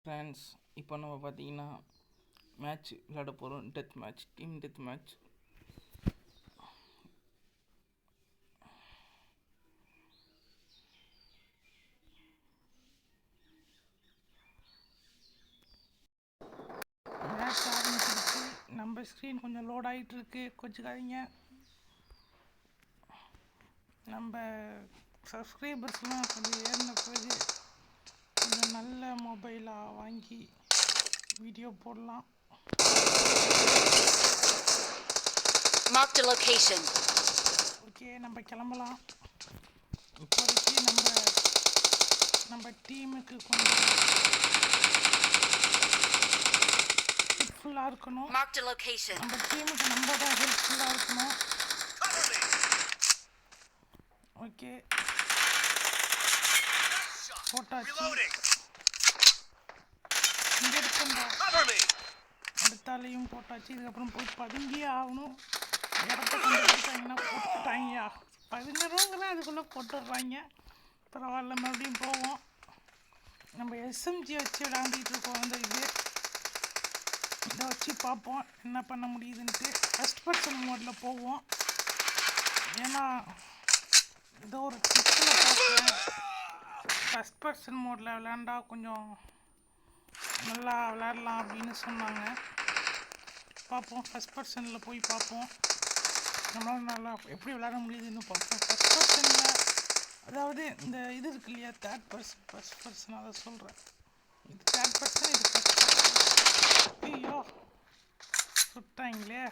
Friends, இப்போ நம்ம பார்த்தீங்கன்னா மேட்ச் விளையாட போகிறோம். Death match, team death match. Match ஆரம்பிச்சிருச்சு. நம்ம ஸ்க்ரீன் கொஞ்சம் லோட் ஆகிட்டு இருக்கு, கொஞ்சிக்காதீங்க. நம்ம சப்ஸ்கிரைபர்ஸ்லாம் கொஞ்சம் ஏறின பிறகு கொஞ்சம் நல்ல மொபைலாக வாங்கி வீடியோ போடலாம். Marked a location. ஓகே, நம்ம கிளம்பலாம். இப்போதைக்கு நம்ம டீமுக்கு கொஞ்சம் ஹெல்ப்ஃபுல்லாக இருக்கணும். Marked a location. நம்ம டீமுக்கு நம்ம தான் ஹெல்ப்ஃபுல்லாக இருக்கணும். ஓகே, போட்டாச்சு. இங்கே இருக்குண்டா, அடுத்தாலையும் போட்டாச்சு. இதுக்கப்புறம் போய் பதுங்கியே ஆகணும். இடத்த கண்டுபிடிச்சாங்கன்னா போட்டுட்டாங்கயா. பதுங்குறவங்களாம் அதுக்குள்ளே போட்டுடுறாங்க. பரவாயில்ல, மறுபடியும் போவோம். நம்ம எஸ்எம்ஜி வச்சு விளையாண்டுட்டு இருக்கோம். இதை வச்சு பார்ப்போம் என்ன பண்ண முடியுதுன்ட்டு. ஃபஸ்ட் பர்சன் மோடில் போவோம். ஏன்னா ஏதோ ஒரு டிப்பில் பார்க்குறேன், ஃபஸ்ட் பர்சன் மோடில் விளையாண்டா கொஞ்சம் நல்லா விளையாடலாம் அப்படின்னு சொன்னாங்க. பார்ப்போம், ஃபஸ்ட் பர்சனில் போய் பார்ப்போம். நம்மளால் நல்லா எப்படி விளையாட முடியுதுன்னு பார்ப்போம். ஃபஸ்ட் பர்சனில், அதாவது இந்த இது இருக்கு இல்லையா, தேர்ட் பர்சன் ஃபஸ்ட் பர்சன், அதை சொல்கிறேன். இது தேர்ட் பர்சன், இது ஃபஸ்ட் பர்சன். ஐயோ, சுட்டாங்களே.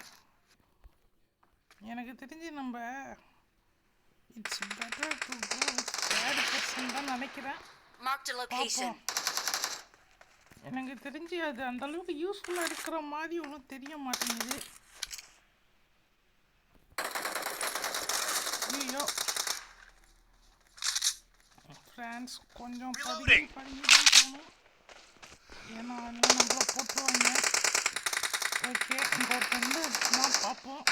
எனக்கு தெரிஞ்சு நம்ம it's better to go with third person தான் நினைக்கிறேன். பார்ப்போம். எனக்கு தெரிஞ்சு அது அந்தளவுக்கு யூஸ்ஃபுல்லாக இருக்கிற மாதிரி ஒன்றும் தெரிய மாட்டேங்குது. ஐயோ ஃப்ரெண்ட்ஸ், கொஞ்சம் பதுங்கி தான் போகணும். ஏன்னா எல்லாம் நம்மள போட்டுருவாங்க. ஓகே, இங்கே ஒருத்தர் பார்ப்போம்.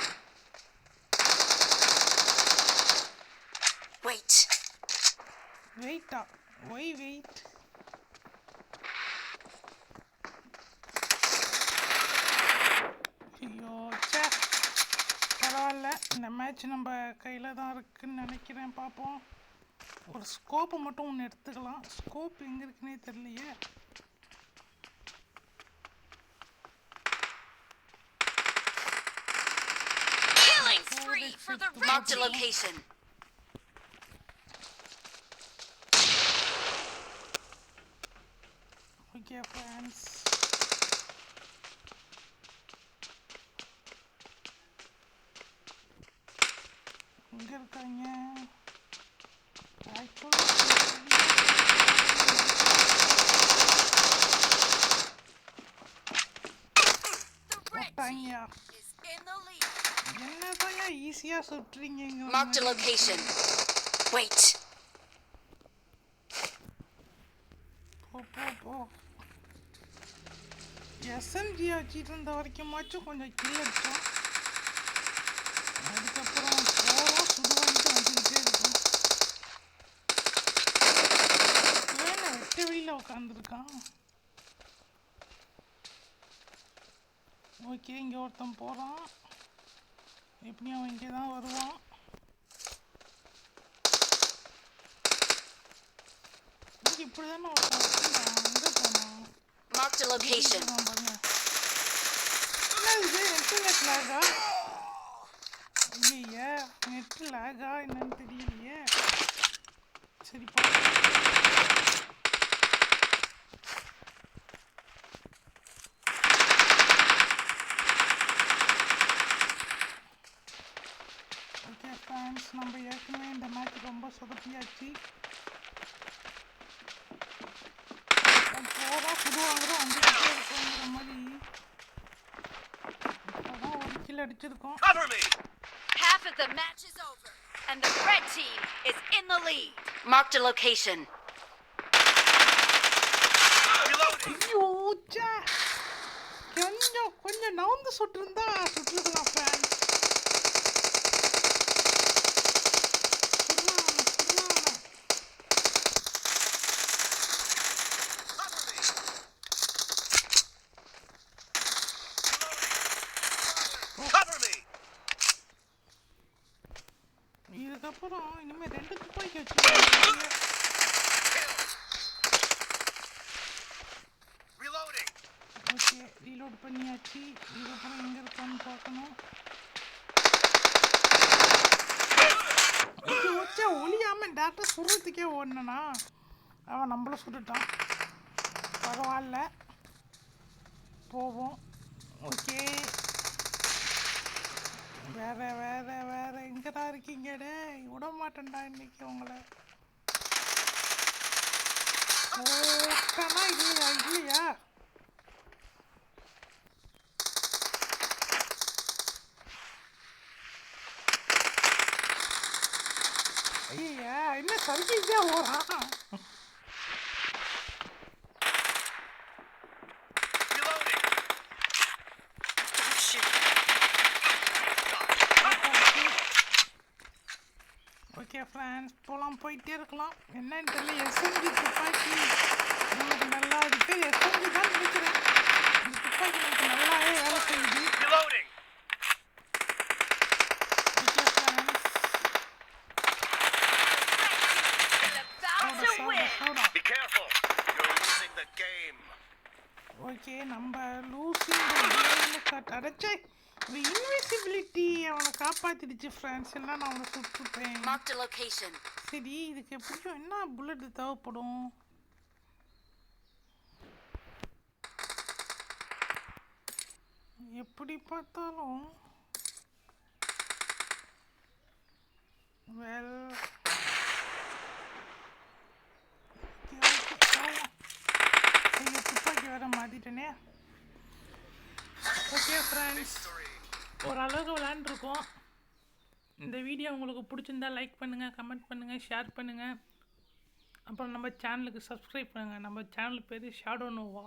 வெயிட்டா? Why wait? ஐயோ சே, பரவாயில்ல. இந்த மேட்ச் நம்ம கையில் தான் இருக்குதுன்னு நினைக்கிறேன். பார்ப்போம். ஒரு ஸ்கோப்பை மட்டும் ஒன்று எடுத்துக்கலாம். ஸ்கோப் எங்கே இருக்குன்னே தெரியலையே. Marked a location. Okay, friends. எங்க இருக்காங்க? என்னதான் ஈஸியா சுட்டுறீங்க. Marked a location. Wait. போ. எஸ்எம்ஜி வச்சுட்டு இருந்த வரைக்குமாச்சும் கொஞ்சம் கில் அடிச்சோம். அதுக்கப்புறம் போகிறோம், சுடுவான்ட்டு வந்துக்கிட்டே இருக்கும். ஏன்னா வெட்ட வெளியில் உட்காந்துருக்கான். ஓகே, இங்கே ஒருத்தன் போகிறான். எப்படியும் அவன் இங்கே தான் வருவான். இப்படி தானே ஒருத்தன் எங்கே போனான்? Marked a location. இது நெட் லாகா? ஐயா, நெட் லாகா என்னன்னு தெரியலையே. சரி, ஓகே ஃப்ரெண்ட்ஸ், நம்ம ஏற்கனவே இந்த மேட்ச் ரொம்ப சொதப்பியாச்சு. போகிறோம், சுடுவாங்கிறோம், வந்துக்கிட்டே இருக்கோங்கிற மாதிரி. இப்போதான் ஒரு kill அடிச்சிருக்கோம். Half of the match is over and the red team is in the lead. Marked a location. ஐயோ சே, கொஞ்சம் நவுந்து சுட்டிருந்தா சுட்டுருக்கலாம் ஃப்ரெண்ட்ஸ். அதுக்கப்புறம் இனிமேல் 2 துப்பாக்கி வச்சுருக்கேன். ஓகே, ரீலோட் பண்ணியாச்சு. இதுக்கப்புறம் எங்கே இருக்கான்னு பார்க்கணும். ஓகே ஒளியாமல் டேரக்டாக சுடுறதுக்கே ஓடனா அவன் நம்மள சுட்டுட்டான். பரவாயில்ல, போவோம். ஓகே, வேற எங்கடா இருக்கீங்கடே? விட மாட்டேன்டா இன்னைக்கு உங்களை. ஓட்டனா இல்லையா? ஐயா என்ன சர்வீஸே ஓடுறான். ஓகே ஃப்ரெண்ட்ஸ், போயிட்டே இருக்கலாம். என்னன்னு தெரியல, எஸ்எம்ஜி துப்பாக்கி நமக்கு நல்லா இருக்கு. எஸ்எம்ஜி தான் நினைக்கிறேன். இந்த துப்பாக்கி நமக்கு நல்லாவே வேலை செய்யுது. ஓகே, நம்ம லூசிங் அடைச்சே இன்விசிபிலிட்டி அவனை காப்பாத்திடுச்சு ஃப்ரெண்ட்ஸ். எல்லாம் நான் அவனை சுட்டுப்பேன். சரி, இதுக்கு எப்படியும் என்ன புல்லட் தேவைப்படும்? எப்படி பார்த்தாலும் துப்பாக்கி வேற மாத்திட்டேனே. ஓகே ஃப்ரெண்ட்ஸ், ஓரளவுக்கு விளையாண்டுருக்கோம். இந்த வீடியோ உங்களுக்கு பிடிச்சிருந்தா லைக் பண்ணுங்கள், கமெண்ட் பண்ணுங்கள், ஷேர் பண்ணுங்கள். அப்புறம் நம்ம சேனலுக்கு சப்ஸ்கிரைப் பண்ணுங்கள். நம்ம சேனல் பேர் ஷேடோ நோவா.